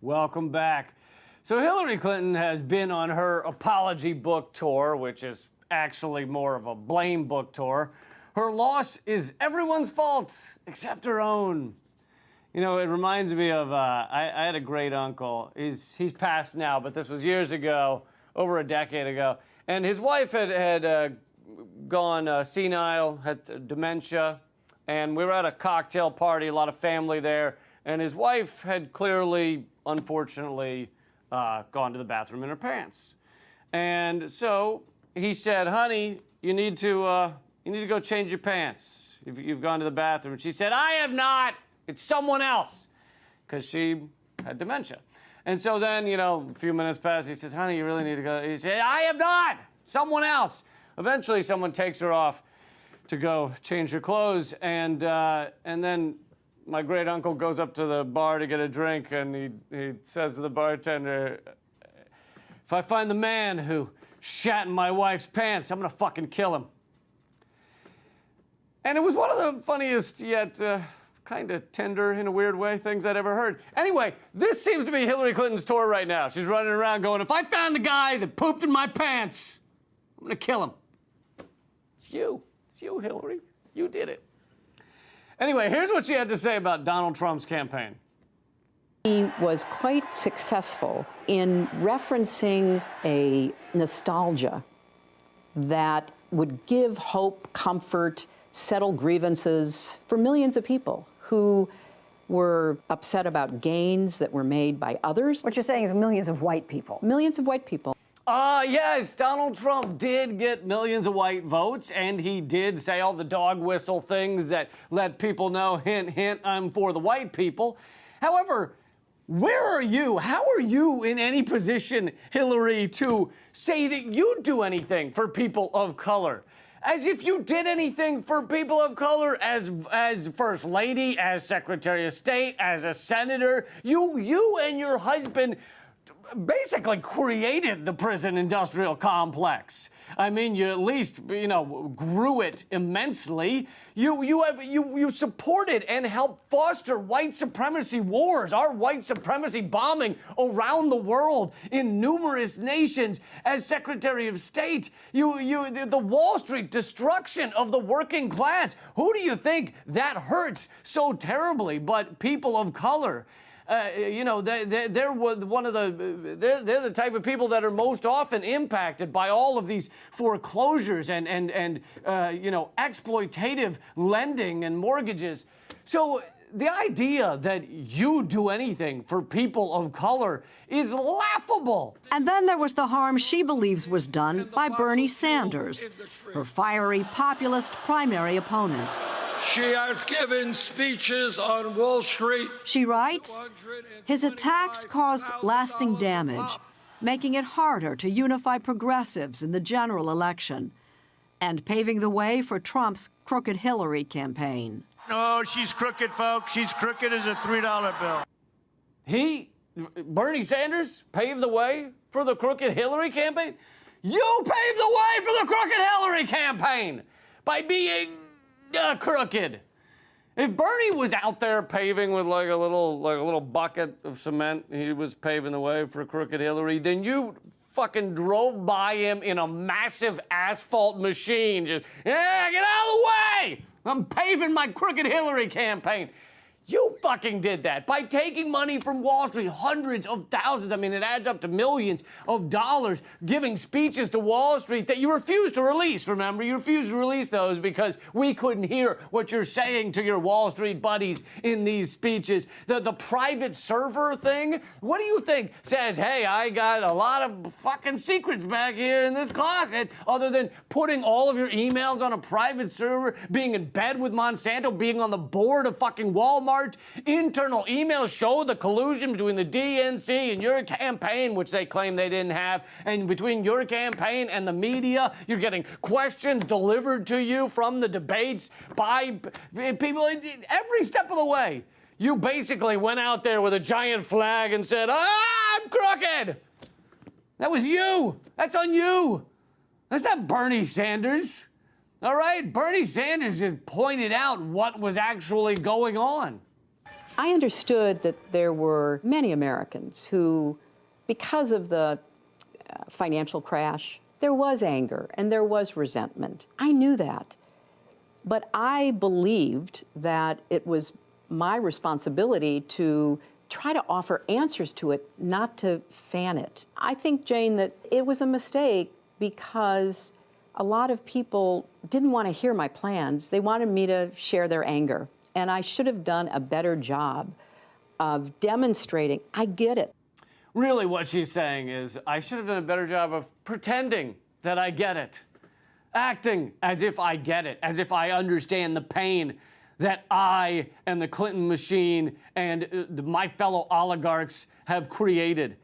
Welcome back. So Hillary Clinton has been on her apology book tour, which is actually more of a blame book tour. Her loss is everyone's fault except her own. You know, it reminds me of, I had a great uncle. He's passed now, but this was years ago, over a decade ago. And his wife had gone senile, had dementia. And we were at a cocktail party, a lot of family there. And his wife had clearly, unfortunately, gone to the bathroom in her pants. And so he said, honey, you need to go change your pants. You've gone to the bathroom. And she said, I have not. It's someone else, because she had dementia. And so then, you know, a few minutes pass. He says, honey, you really need to go. He said, I have not. Someone else. Eventually, someone takes her off to go change her clothes. And then my great uncle goes up to the bar to get a drink, and he says to the bartender, if I find the man who shat in my wife's pants, I'm going to fucking kill him. And it was one of the funniest yet kind of tender, in a weird way, things I'd ever heard. Anyway, this seems to be Hillary Clinton's tour right now. She's running around going, if I found the guy that pooped in my pants, I'm gonna kill him. It's you, Hillary. You did it. Anyway, here's what she had to say about Donald Trump's campaign. He was quite successful in referencing a nostalgia that would give hope, comfort, settle grievances for millions of people who were upset about gains that were made by others. What you're saying is millions of white people. Millions of white people. Yes, Donald Trump did get millions of white votes, and he did say all the dog whistle things that let people know, hint, hint, I'm for the white people. However, where are you? How are you in any position, Hillary, to say that you do anything for people of color? As if you did anything for people of color as First Lady, as Secretary of State, as a senator. You and your husband basically created the prison industrial complex. I mean, you at least, you know, grew it immensely. You supported and helped foster white supremacy wars, our white supremacy bombing around the world in numerous nations as Secretary of State. The Wall Street destruction of the working class. Who do you think that hurts so terribly but people of color? You know, they're the type of people that are most often impacted by all of these foreclosures and you know, exploitative lending and mortgages. So the idea that you do anything for people of color is laughable. And then there was the harm she believes was done by Bernie Sanders, her fiery populist primary opponent. She has given speeches on Wall Street. She writes, his attacks caused lasting damage, making it harder to unify progressives in the general election, and paving the way for Trump's crooked Hillary campaign. No, she's crooked, folks. She's crooked as a $3 bill. Bernie Sanders, paved the way for the crooked Hillary campaign? You paved the way for the crooked Hillary campaign by being crooked. If Bernie was out there paving with like a little bucket of cement, he was paving the way for crooked Hillary, then you fucking drove by him in a massive asphalt machine. Just, yeah, get out of the way! I'm paving my crooked Hillary campaign. You fucking did that by taking money from Wall Street, hundreds of thousands, I mean, it adds up to millions of dollars, giving speeches to Wall Street that you refused to release, remember? You refused to release those because we couldn't hear what you're saying to your Wall Street buddies in these speeches. The private server thing, what do you think says, hey, I got a lot of fucking secrets back here in this closet, other than putting all of your emails on a private server, being in bed with Monsanto, being on the board of fucking Walmart? Internal emails show the collusion between the DNC and your campaign, which they claim they didn't have, and between your campaign and the media. You're getting questions delivered to you from the debates by people every step of the way. You basically went out there with a giant flag and said, I'm crooked. That was you. That's on you. That's not Bernie Sanders. All right? Bernie Sanders just pointed out what was actually going on. I understood that there were many Americans who, because of the financial crash, there was anger and there was resentment. I knew that. But I believed that it was my responsibility to try to offer answers to it, not to fan it. I think, Jane, that it was a mistake because a lot of people didn't want to hear my plans. They wanted me to share their anger. And I should have done a better job of demonstrating I get it. Really what she's saying is, I should have done a better job of pretending that I get it. Acting as if I get it, as if I understand the pain that I and the Clinton machine and my fellow oligarchs have created.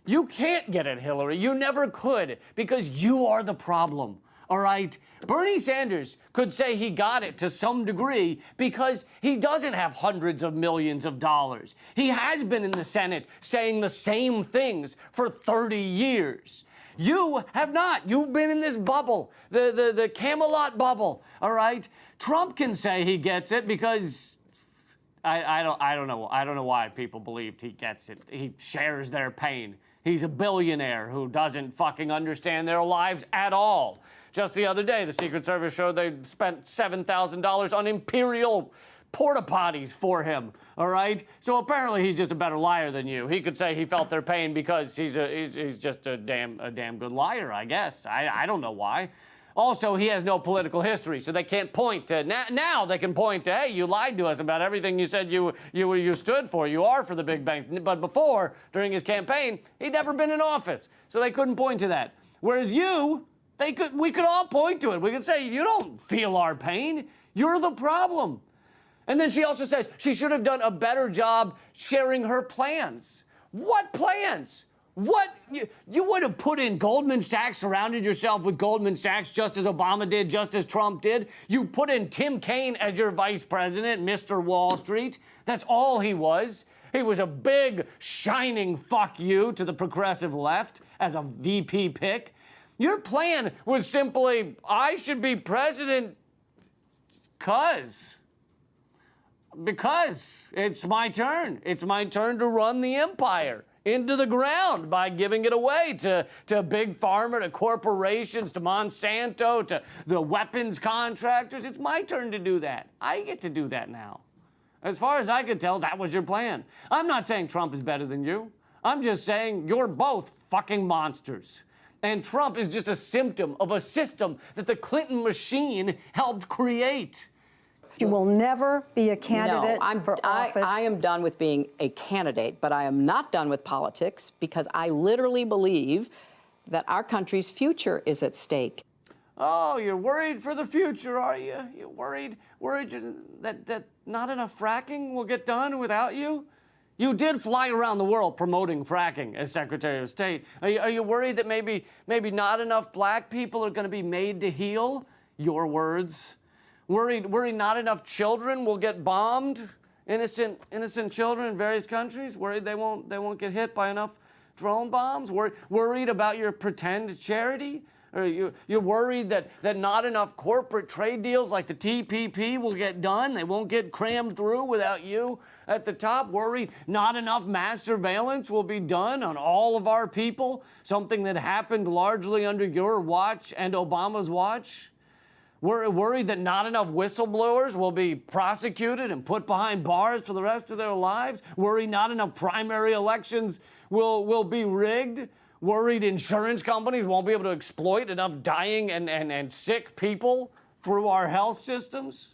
You can't get it, Hillary. You never could, because you are the problem, all right? Bernie Sanders could say he got it to some degree because he doesn't have hundreds of millions of dollars. He has been in the Senate saying the same things for 30 years. You have not. You've been in this bubble, the Camelot bubble, all right? Trump can say he gets it because I don't know why people believed he gets it. He shares their pain. He's a billionaire who doesn't fucking understand their lives at all. Just the other day, the Secret Service showed they spent $7,000 on Imperial porta potties for him, all right? So apparently he's just a better liar than you. He could say he felt their pain because he's just a damn good liar, I guess. I don't know why. Also, he has no political history, so they can't point to, now they can point to, hey, you lied to us about everything you said you stood for. You are for the big bank. But before, during his campaign, he'd never been in office, so they couldn't point to that. Whereas you, we could all point to it. We could say, you don't feel our pain. You're the problem. And then she also says she should have done a better job sharing her plans. What plans? What? You would have put in Goldman Sachs, surrounded yourself with Goldman Sachs, just as Obama did, just as Trump did. You put in Tim Kaine as your vice president, Mr. Wall Street. That's all he was. He was a big, shining fuck you to the progressive left as a VP pick. Your plan was simply, I should be president because it's my turn. It's my turn to run the empire into the ground by giving it away to big pharma, to corporations, to Monsanto, to the weapons contractors. It's my turn to do that. I get to do that now. As far as I could tell, that was your plan. I'm not saying Trump is better than you. I'm just saying you're both fucking monsters. And Trump is just a symptom of a system that the Clinton machine helped create. You will never be a candidate for office. I am done with being a candidate, but I am not done with politics because I literally believe that our country's future is at stake. Oh, you're worried for the future, are you? You're worried that not enough fracking will get done without you? You did fly around the world promoting fracking as Secretary of State. Are you worried that maybe not enough black people are going to be made to heal? Your words. Worried not enough children will get bombed? Innocent children in various countries? Worried they won't get hit by enough drone bombs? Worried about your pretend charity? Or you're worried that not enough corporate trade deals like the TPP will get done? They won't get crammed through without you at the top? Worried not enough mass surveillance will be done on all of our people? Something that happened largely under your watch and Obama's watch? We're worried that not enough whistleblowers will be prosecuted and put behind bars for the rest of their lives? Worried not enough primary elections will be rigged? Worried insurance companies won't be able to exploit enough dying and sick people through our health systems?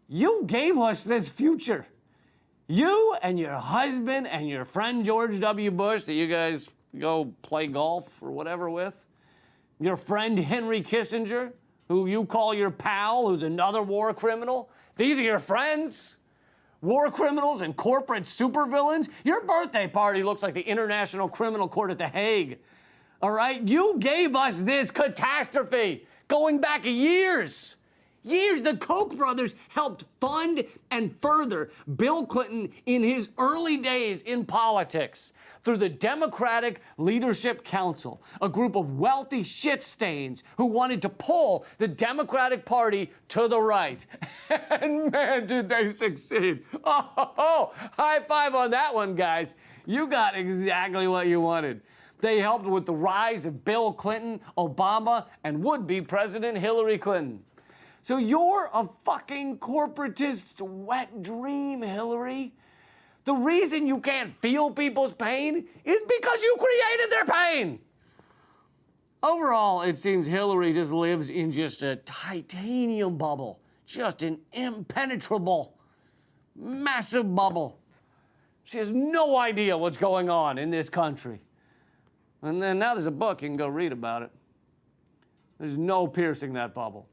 You gave us this future. You and your husband and your friend George W. Bush that you guys go play golf or whatever with. Your friend Henry Kissinger, who you call your pal, who's another war criminal. These are your friends? War criminals and corporate supervillains? Your birthday party looks like the International Criminal Court at The Hague. All right? You gave us this catastrophe going back years. Years, the Koch brothers helped fund and further Bill Clinton in his early days in politics through the Democratic Leadership Council, a group of wealthy shit stains who wanted to pull the Democratic Party to the right. And man, did they succeed. Oh, high five on that one, guys. You got exactly what you wanted. They helped with the rise of Bill Clinton, Obama, and would-be President Hillary Clinton. So you're a fucking corporatist's wet dream, Hillary. The reason you can't feel people's pain is because you created their pain. Overall, it seems Hillary just lives in just a titanium bubble, just an impenetrable, massive bubble. She has no idea what's going on in this country. And then now there's a book, you can go read about it. There's no piercing that bubble.